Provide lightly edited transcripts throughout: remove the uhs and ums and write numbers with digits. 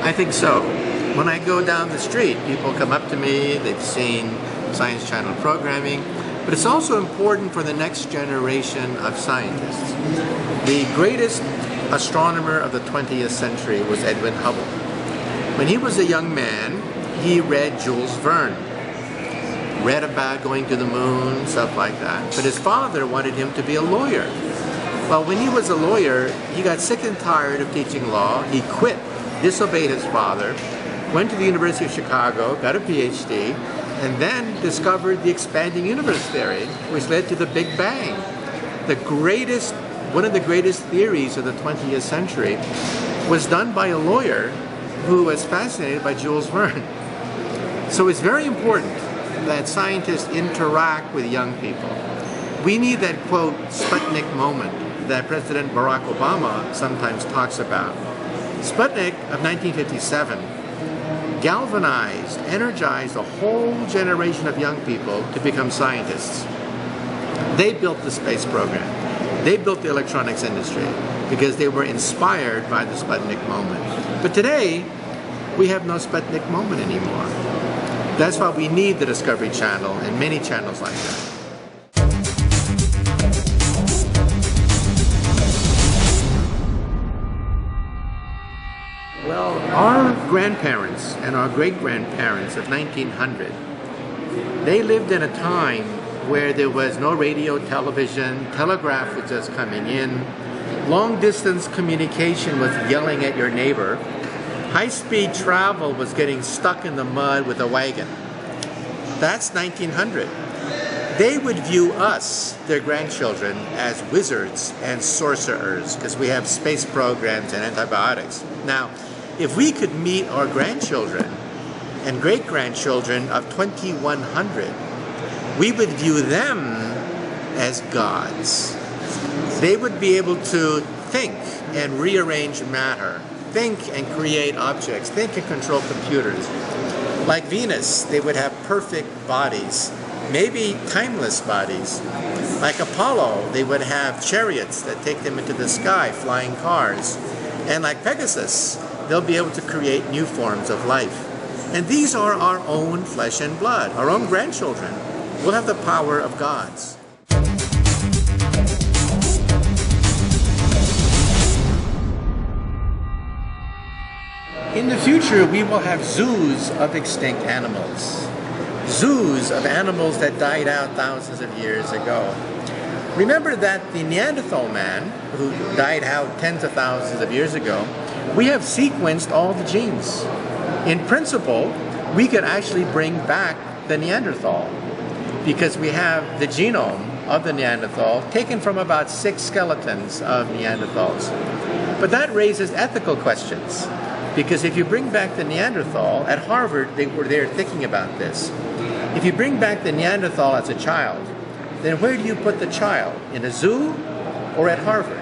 I think so. When I go down the street, people come up to me, they've seen Science Channel programming, but it's also important for the next generation of scientists. The greatest astronomer of the 20th century was Edwin Hubble. When he was a young man, he read Jules Verne, read about going to the moon, stuff like that. But his father wanted him to be a lawyer. Well, when he was a lawyer, he got sick and tired of teaching law. He quit, disobeyed his father, went to the University of Chicago, got a PhD, and then discovered the expanding universe theory, which led to the Big Bang. One of the greatest theories of the 20th century was done by a lawyer who was fascinated by Jules Verne. So it's very important that scientists interact with young people. We need that, quote, Sputnik moment that President Barack Obama sometimes talks about. Sputnik of 1957 galvanized, energized a whole generation of young people to become scientists. They built the space program. They built the electronics industry because they were inspired by the Sputnik moment. But today, we have no Sputnik moment anymore. That's why we need the Discovery Channel and many channels like that. Well, our grandparents and our great-grandparents of 1900, they lived in a time where there was no radio, television, telegraph was just coming in, long-distance communication was yelling at your neighbor, high-speed travel was getting stuck in the mud with a wagon. That's 1900. They would view us, their grandchildren, as wizards and sorcerers because we have space programs and antibiotics. Now, if we could meet our grandchildren and great-grandchildren of 2100, we would view them as gods. They would be able to think and rearrange matter, think and create objects, think and control computers. Like Venus, they would have perfect bodies, maybe timeless bodies. Like Apollo, they would have chariots that take them into the sky, flying cars. And like Pegasus, they'll be able to create new forms of life. And these are our own flesh and blood, our own grandchildren. We'll have the power of gods. In the future, we will have zoos of extinct animals. Zoos of animals that died out thousands of years ago. Remember that the Neanderthal man, who died out tens of thousands of years ago, we have sequenced all the genes. In principle, we could actually bring back the Neanderthal because we have the genome of the Neanderthal taken from about 6 skeletons of Neanderthals. But that raises ethical questions because if you bring back the Neanderthal, at Harvard they were there thinking about this. If you bring back the Neanderthal as a child, then where do you put the child? In a zoo or at Harvard?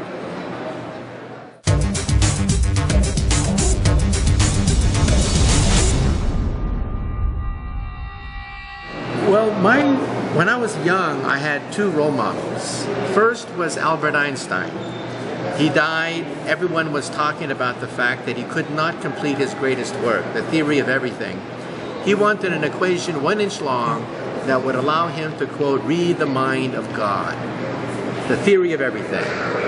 Well, when I was young, I had 2 role models. First was Albert Einstein. He died, everyone was talking about the fact that he could not complete his greatest work, the theory of everything. He wanted an equation 1 inch long that would allow him to, quote, read the mind of God. The theory of everything.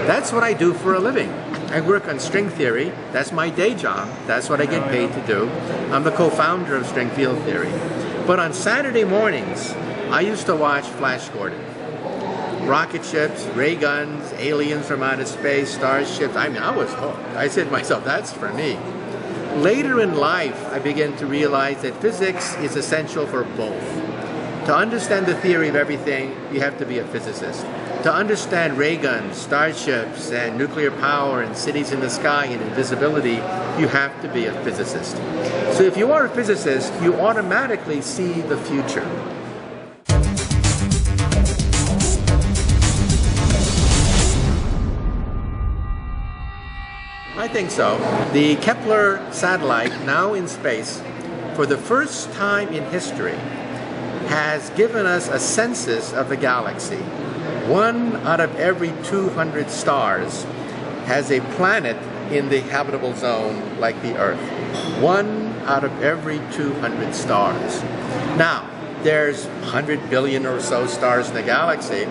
That's what I do for a living. I work on string theory. That's my day job. That's what I get paid to do. I'm the co-founder of string field theory. But on Saturday mornings, I used to watch Flash Gordon. Rocket ships, ray guns, aliens from outer space, starships. I mean, I was hooked. I said to myself, that's for me. Later in life, I began to realize that physics is essential for both. To understand the theory of everything, you have to be a physicist. To understand ray guns, starships, and nuclear power, and cities in the sky, and invisibility, you have to be a physicist. So if you are a physicist, you automatically see the future. I think so. The Kepler satellite, now in space, for the first time in history, has given us a census of the galaxy. 1 out of every 200 stars has a planet in the habitable zone like the Earth. 1 out of every 200 stars. Now, there's 100 billion or so stars in the galaxy.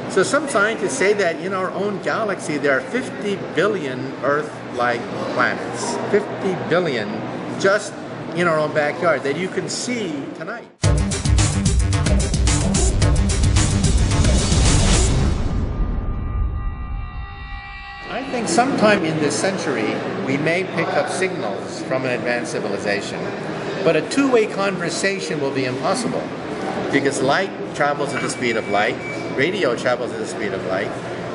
So some scientists say that in our own galaxy there are 50 billion Earth-like planets. 50 billion just in our own backyard that you can see tonight. I think sometime in this century we may pick up signals from an advanced civilization. But a two-way conversation will be impossible because light travels at the speed of light, radio travels at the speed of light,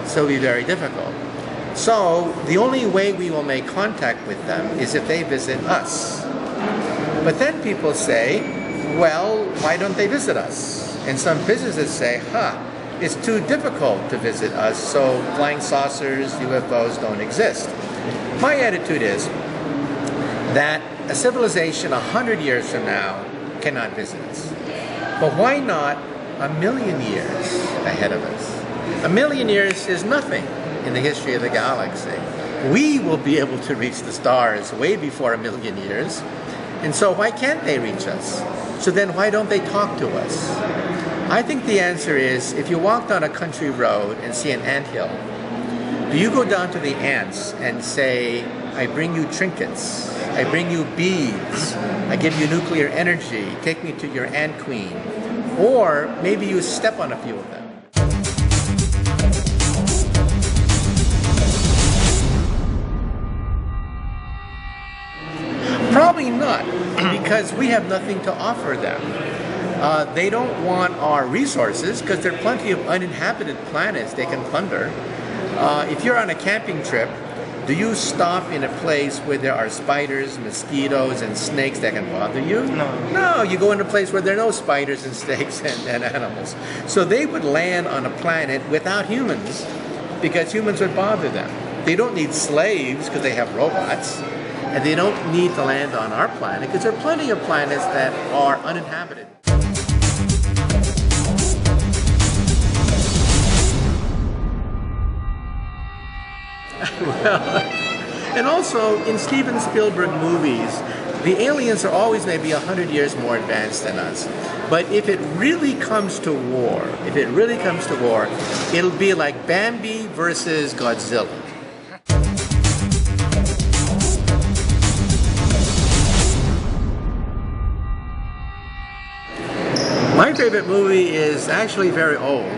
so it'll be very difficult. So the only way we will make contact with them is if they visit us. But then people say, well, why don't they visit us? And some physicists say, it's too difficult to visit us, so flying saucers, UFOs don't exist. My attitude is that a civilization 100 years from now cannot visit us. But why not 1,000,000 years ahead of us? 1,000,000 years is nothing in the history of the galaxy. We will be able to reach the stars way before 1,000,000 years. And so why can't they reach us? So then why don't they talk to us? I think the answer is, if you walk down a country road and see an anthill, do you go down to the ants and say, I bring you trinkets, I bring you beads, I give you nuclear energy, take me to your ant queen? Or maybe you step on a few of them. Probably not, because we have nothing to offer them. They don't want our resources because there are plenty of uninhabited planets they can plunder. If you're on a camping trip, do you stop in a place where there are spiders, mosquitoes, and snakes that can bother you? No. No, you go in a place where there are no spiders and snakes and animals. So they would land on a planet without humans because humans would bother them. They don't need slaves because they have robots. And they don't need to land on our planet because there are plenty of planets that are uninhabited. Well, and also in Steven Spielberg movies, the aliens are always maybe 100 years more advanced than us. But if it really comes to war, it'll be like Bambi versus Godzilla. My favorite movie is actually very old.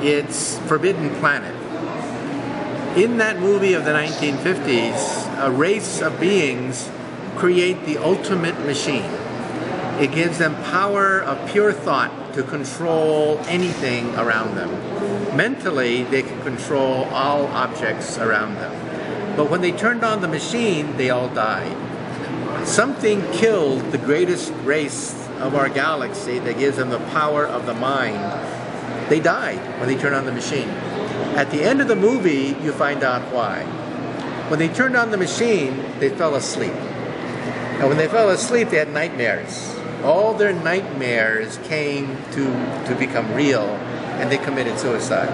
It's Forbidden Planet. In that movie of the 1950s, a race of beings create the ultimate machine. It gives them power of pure thought to control anything around them. Mentally, they can control all objects around them. But when they turned on the machine, they all died. Something killed the greatest race of our galaxy that gives them the power of the mind. They died when they turned on the machine. At the end of the movie, you find out why. When they turned on the machine, they fell asleep. And when they fell asleep, they had nightmares. All their nightmares came to become real, and they committed suicide.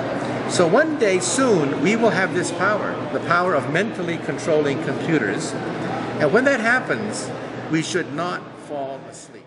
So one day soon, we will have this power, the power of mentally controlling computers. And when that happens, we should not fall asleep.